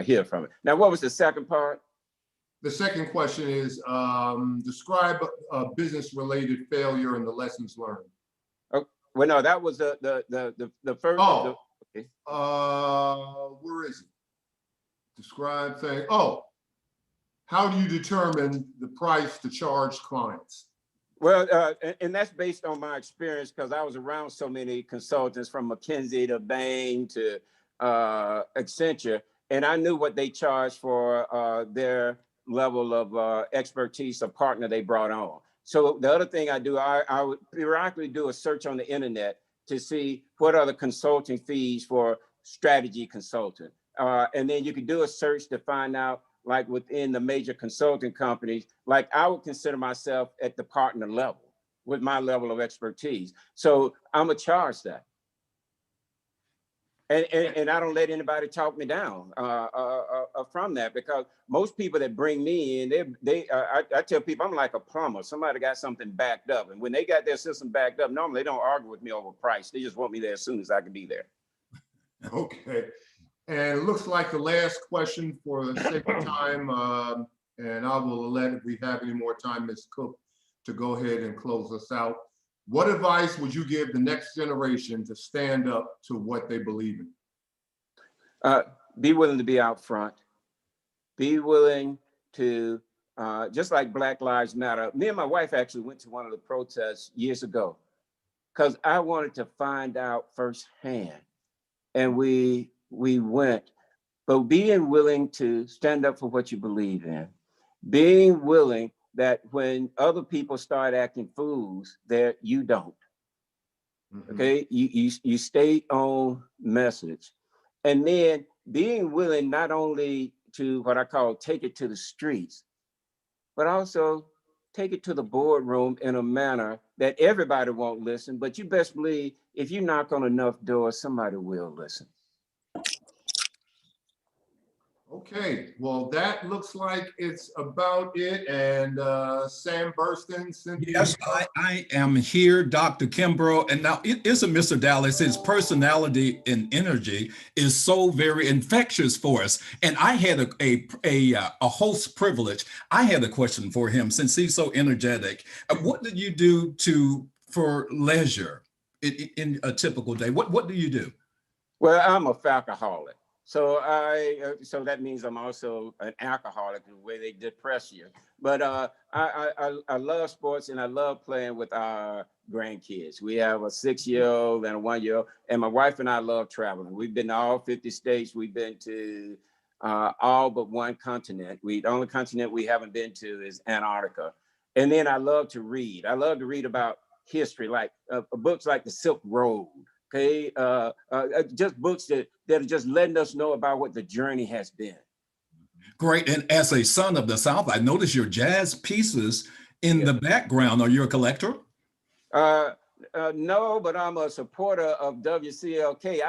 hear from it. Now, what was the second part? The second question is, describe a business-related failure and the lessons learned. Oh, well, no, that was the first. Oh, okay. Where is it? Describe thing. Oh, how do you determine the price to charge clients? Well, and that's based on my experience because I was around so many consultants from McKinsey to Bain to Accenture, and I knew what they charged for their level of expertise or partner they brought on. So the other thing I do, I would periodically do a search on the internet to see what are the consulting fees for strategy consultant. And then you could do a search to find out, like within the major consulting companies, like I would consider myself at the partner level with my level of expertise. So I'm gonna charge that. And I don't let anybody talk me down from that, because most people that bring me in, I tell people I'm like a plumber. Somebody got something backed up, and when they got their system backed up, normally they don't argue with me over price. They just want me there as soon as I can be there. Okay. And it looks like the last question for the sake of time, and I will let, if we have any more time, Ms. Cook, to go ahead and close us out. What advice would you give the next generation to stand up to what they believe in? Be willing to be out front. Be willing to, just like Black Lives Matter. Me and my wife actually went to one of the protests years ago because I wanted to find out firsthand. And we went, but being willing to stand up for what you believe in, being willing that when other people start acting fools, that you don't. Okay, you stay on message, and then being willing not only to what I call take it to the streets, but also take it to the boardroom in a manner that everybody won't listen, but you best believe if you knock on enough doors, somebody will listen. Okay, well, that looks like it's about it. And Sam Burston, Cynthia. Yes, I am here, Dr. Kimbrough. And now it isn't Mr. Dallas. His personality and energy is so very infectious for us. And I had a host privilege. I had a question for him since he's so energetic. What did you do for leisure in a typical day? What do you do? Well, I'm a alcoholic. So so that means I'm also an alcoholic, the way they depress you. But I love sports, and I love playing with our grandkids. We have a 6-year-old and a 1-year-old, and my wife and I love traveling. We've been to all 50 states. We've been to all but one continent. The only continent we haven't been to is Antarctica. And then I love to read. I love to read about history, like books like The Silk Road. Okay, just books that are just letting us know about what the journey has been. Great. And as a son of the South, I noticed your jazz pieces in the background. Are you a collector? No, but I'm a supporter of WCLK.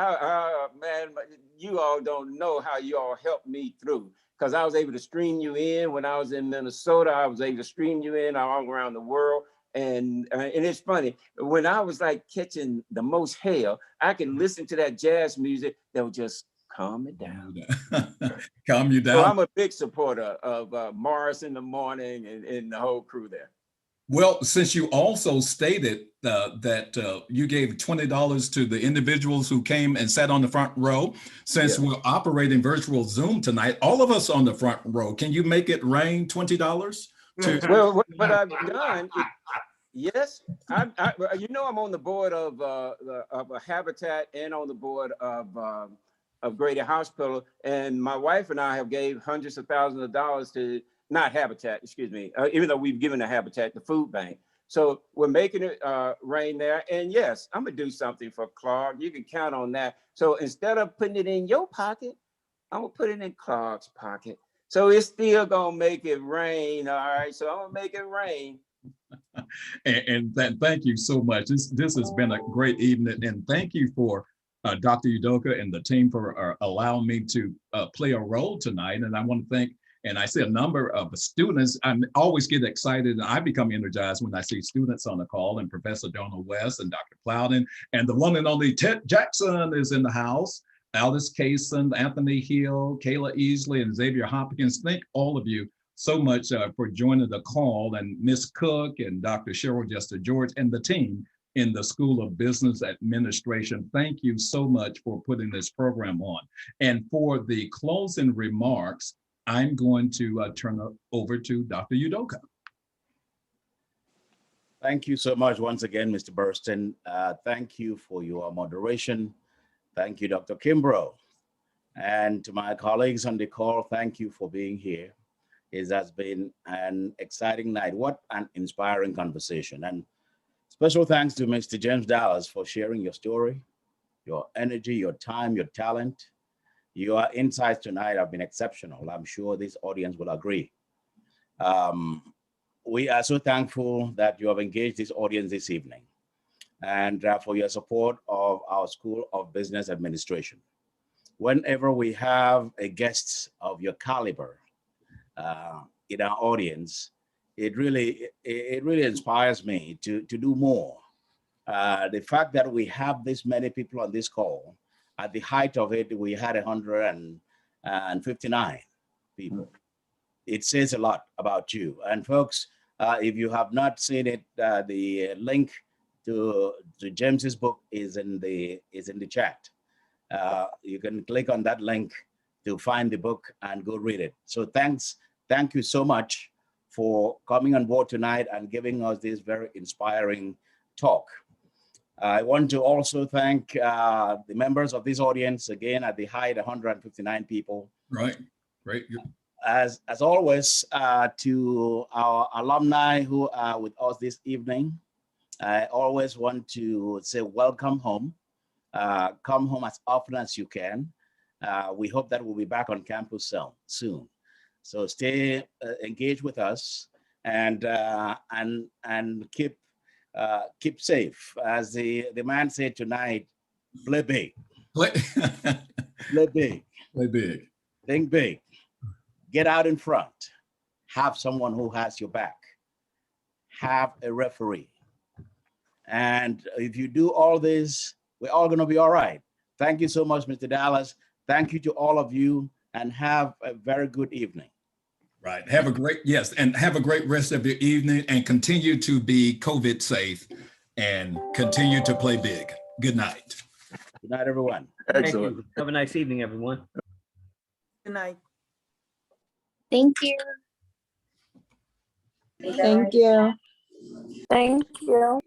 Man, you all don't know how you all helped me through, because I was able to stream you in when I was in Minnesota. I was able to stream you in all around the world. And it's funny, when I was like catching the most hell, I could listen to that jazz music that would just calm me down. Calm you down. So I'm a big supporter of Morris in the Morning and the whole crew there. Well, since you also stated that you gave $20 to the individuals who came and sat on the front row, since we're operating virtual Zoom tonight, all of us on the front row, can you make it rain $20? Well, what I've done, yes, I'm on the board of a Habitat and on the board of Grady Hospital, and my wife and I have gave hundreds of thousands of dollars to, not Habitat, excuse me, even though we've given the Habitat, the food bank. So we're making it rain there. And yes, I'm gonna do something for Clark. You can count on that. So instead of putting it in your pocket, I'm gonna put it in Clark's pocket. So it's still gonna make it rain, all right? So I'm gonna make it rain. And thank you so much. This has been a great evening, and thank you for Dr. Udoka and the team for allowing me to play a role tonight. And I want to thank, and I see a number of students. I always get excited and I become energized when I see students on the call, and Professor Donald West and Dr. Plowden, and the one and only Ted Jackson is in the house. Alice Kaysen, Anthony Hill, Kayla Easley, and Xavier Hopkins. Thank all of you so much for joining the call, and Ms. Cook and Dr. Cheryl Jester George and the team in the School of Business Administration. Thank you so much for putting this program on. And for the closing remarks, I'm going to turn it over to Dr. Udoka. Thank you so much once again, Mr. Burston. Thank you for your moderation. Thank you, Dr. Kimbrough. And to my colleagues on the call, thank you for being here. It has been an exciting night. What an inspiring conversation. And special thanks to Mr. James Dallas for sharing your story, your energy, your time, your talent. Your insights tonight have been exceptional. I'm sure this audience will agree. We are so thankful that you have engaged this audience this evening. and for your support of our School of Business Administration. Whenever we have a guest of your caliber in our audience, it really inspires me to do more. The fact that we have this many people on this call, at the height of it, we had 159 people. It says a lot about you. And folks, if you have not seen it, the link to James's book is in the chat. You can click on that link to find the book and go read it. So thank you so much for coming on board tonight and giving us this very inspiring talk. I want to also thank the members of this audience, again, at the height, 159 people. Right, great. As always, to our alumni who are with us this evening, I always want to say welcome home. Come home as often as you can. We hope that we'll be back on campus soon. So stay engaged with us and keep safe. As the man said tonight, play big. Play big. Play big. Think big. Get out in front. Have someone who has your back. Have a referee. And if you do all this, we're all going to be all right. Thank you so much, Mr. Dallas. Thank you to all of you, and have a very good evening. Right. Have a great rest of your evening, and continue to be COVID safe and continue to play big. Good night. Good night, everyone. Excellent. Thank you. Have a nice evening, everyone. Good night. Thank you. Thank you. Thank you.